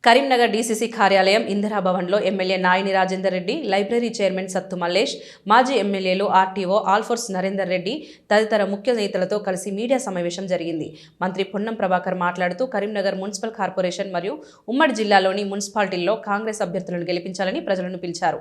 Karimnagar DCC కార్యాలయం ఇందిరాభవన్లో MLA Nayini Rajender Reddy, library chairman Sattu Mallesh, మాజీ ఎమ్మెల్యేలు ఆర్టీఓ ఆల్ఫోర్స్ నరేందర్ రెడ్డి తదితర ముఖ్య నేతలతో కలిసి మీడియా సమావేశం జరిగింది. మంత్రి పొన్నం ప్రభాకర్ మాట్లాడుతూ కరీంనగర్ మున్సిపల్ కార్పొరేషన్ మరియు ఉమ్మడి జిల్లాలోని మున్సిపాలిటీల్లో కాంగ్రెస్ అభ్యర్థులను గెలిపించాలని ప్రజలను పిలిచారు.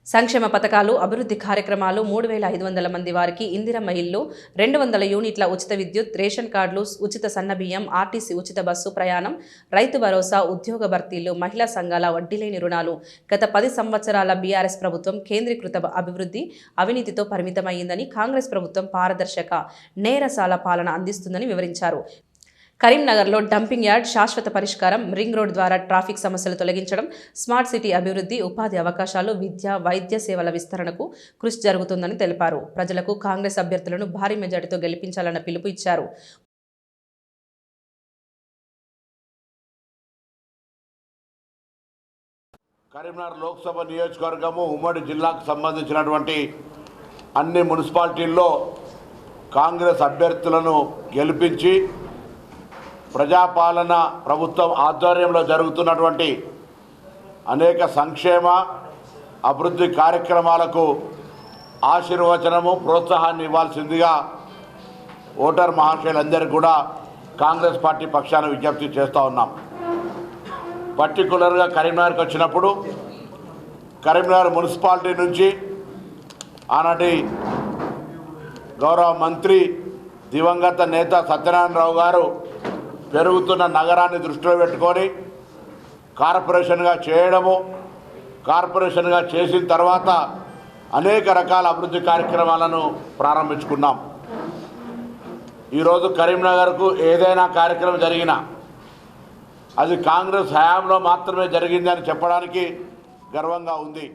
సంక్షేమ పథకాలు, అభివృద్ధి కార్యక్రమాలు, 3500 మంది వారికి ఇందిరమ్మ ఇల్లు, 200 యూనిట్ల ఉచిత విద్యుత్, రేషన్ కార్డులు, ఉచిత సన్నబియ్యం, ఆర్టీసీ ఉచిత బస్సు ప్రయాణం, రైతు భరోసా, ఉద్యోగ భర్తీలు, మహిళా సంఘాల వడ్డీలేని రుణాలు. గత 10 సంవత్సరాల బీఆర్ఎస్ ప్రభుత్వం కేంద్రీకృత అభివృద్ధి, అవినీతితో పరిమితమైందని, కాంగ్రెస్ ప్రభుత్వం పారదర్శక, నేరసాల పాలన అందిస్తుందని వివరించారు. కరీంనగర్లో డంపింగ్ యార్డ్ శాశ్వత పరిష్కారం, రింగ్ రోడ్ ద్వారా ట్రాఫిక్ సమస్యలు తొలగించడం, స్మార్ట్ సిటీ అభివృద్ధి, ఉపాధి అవకాశాలు, విద్య, వైద్య సేవల విస్తరణకు కృషి జరుగుతుందని తెలిపారు. ప్రజలకు కాంగ్రెస్ అభ్యర్థులను భారీ మెజార్టీతో గెలిపించాలన్న పిలుపు ఇచ్చారు. కరీంనగర్ లోక్సభ నియోజకవర్గము ఉమ్మడి జిల్లాకు సంబంధించినటువంటి అన్ని మున్సిపాలిటీల్లో కాంగ్రెస్ అభ్యర్థులను గెలిపించి ప్రజాపాలన ప్రభుత్వం ఆధ్వర్యంలో జరుగుతున్నటువంటి అనేక సంక్షేమ అభివృద్ధి కార్యక్రమాలకు ఆశీర్వచనము, ప్రోత్సాహాన్ని ఇవ్వాల్సిందిగా ఓటర్ మహాశయులందరికీ కూడా కాంగ్రెస్ పార్టీ పక్షాన విజ్ఞప్తి చేస్తూ ఉన్నాం. పర్టికులర్గా కరీంనగర్కి వచ్చినప్పుడు కరీంనగర్ మున్సిపాలిటీ నుంచి ఆనాటి గౌరవ మంత్రి దివంగత నేత సత్యనారాయణరావు గారు పెరుగుతున్న నగరాన్ని దృష్టిలో పెట్టుకొని కార్పొరేషన్గా చేయడము, కార్పొరేషన్గా చేసిన తర్వాత అనేక రకాల అభివృద్ధి కార్యక్రమాలను ప్రారంభించుకున్నాం. ఈరోజు కరీంనగర్కు ఏదైనా కార్యక్రమం జరిగినా అది కాంగ్రెస్ హయాంలో మాత్రమే జరిగిందని చెప్పడానికి గర్వంగా ఉంది.